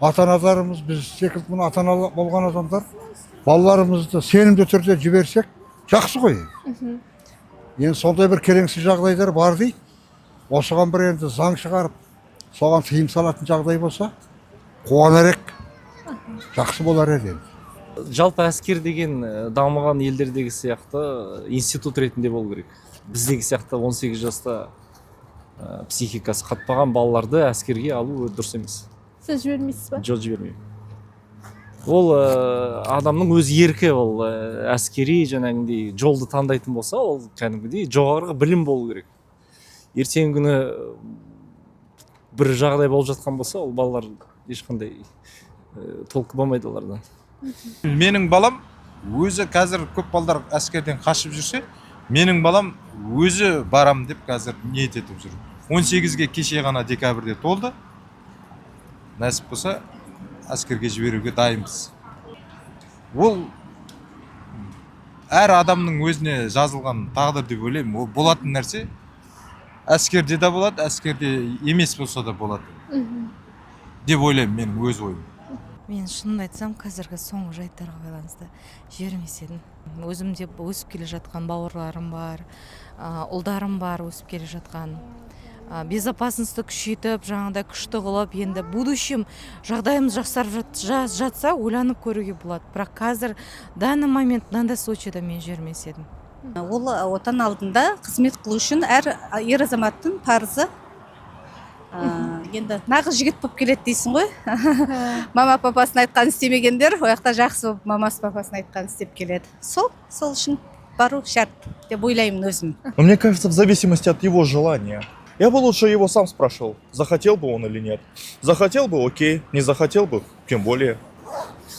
ата-аналарымыз, біз секілді мына ата-ана болған адамдар балаларымызды сенімді түрде жіберсек жақсы ғой. Енді сондай бір келеңсіз жағдайлар бар дейді. Осыған бір енді заң шығарып, соған тыйым салатын жағдай болса, қуанар едік. Жақсы болар еді. Жалпы әскер деген дамыған елдердегі сияқты институт ретінде болу керек. Біздегі сияқты 18 жаста психикасы қатпаған балаларды әскерге алу дұрыс емес. Сіз жібермейсіз ба? Жоқ, жібермеймін. Ол адамның өз еркі, ол әскери жаңағындай жолды таңдайтын болса, ол кәдімгідей жоғарғы білім болу керек. Ертеңгі күні бір жағдай болып жатқан болса, ол балалар ешқандай толқы болмайды олардан. Менің балам өзі қазір көп балдар әскерден қашып жүрсе, менің балам өзі барам деп қазір ниет етіп жүр. 18-ге кеше ғана декабрьде толды. Нәсіп болса, әскерге жіберуге дайынбыз. Ол әр адамның өзіне жазылған тағдыр деп ойлаймын. Ол болатын нәрсе әскерде де болады, әскерде емес болса да болады. Деп ойлаймын, менің өз ойым. Мен шынын айтсам, қазіргі соңғы жайттарға байланысты жібермес едім. Өзімде өсіп келе жатқан бауырларым бар, ұлдарым бар өсіп келе жатқан. Безопасностьті күшейтіп, жаңағыдай күшті қылып, енді будущем жағдайымыз жақсарып жатса, ойланып көруге болады. Бірақ қазір данный момент, мынандай случайда мен жібермес едім. Ол отан алдында қызмет қылу үшін әр ер азаматтың парызы. Енді нағыз жігіт болып келеді дейсің ғой. Мама папасын айтқан істемегендер, ояқта жақсы болып мамасы папасын айтқан істеп келеді. Сол үшін бару шарт деп ойлаймын өзім. Мне кажется, в зависимости от его желания. Я бы лучше его сам спрашивал, захотел бы он или нет. Захотел бы, окей, не захотел бы, тем более.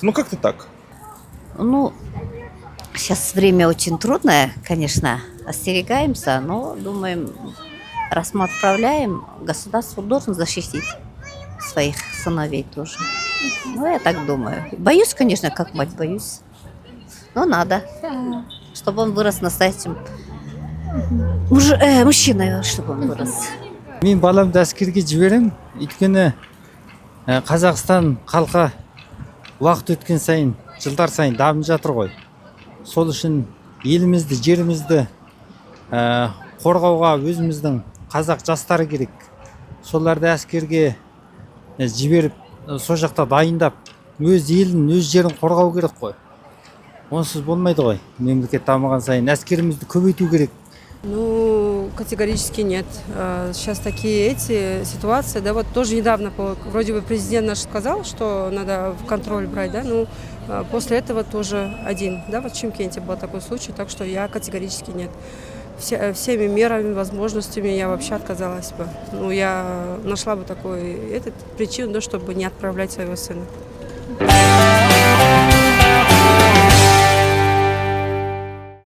Ну как-то так. Ну, сейчас время очень трудное, конечно, остерегаемся, но думаем, раз мы отправляем, государство должен защитить своих сыновей тоже. Ну, я так думаю. Боюсь, конечно, как мать боюсь, но надо, чтобы он вырос настоящим мужчиной, чтобы он вырос. Мен баламды әскерге жіберем, өйткені Қазақстан халқы уақыт өткен сайын, жылдар сайын дамып жатыр ғой. Сол үшін елімізді, жерімізді қорғауға өзіміздің қазақ жастары керек. Соларды әскерге жіберіп, сол жақта дайындап, өз елін, өз жерін қорғау керек қой. Онсыз болмайды ғой. Мемлекет дамыған сайын әскерімізді көбейту керек. Ну, категорически нет. Сейчас такие эти ситуации, да, вот тоже недавно вроде бы президент наш сказал, что надо в контроль брать, да, ну, после этого тоже один, да, вот в Чимкенте был такой случай, так что я категорически нет. Всеми мерами, возможностями я вообще отказалась бы. Ну, я нашла бы такую причину, да, чтобы не отправлять своего сына.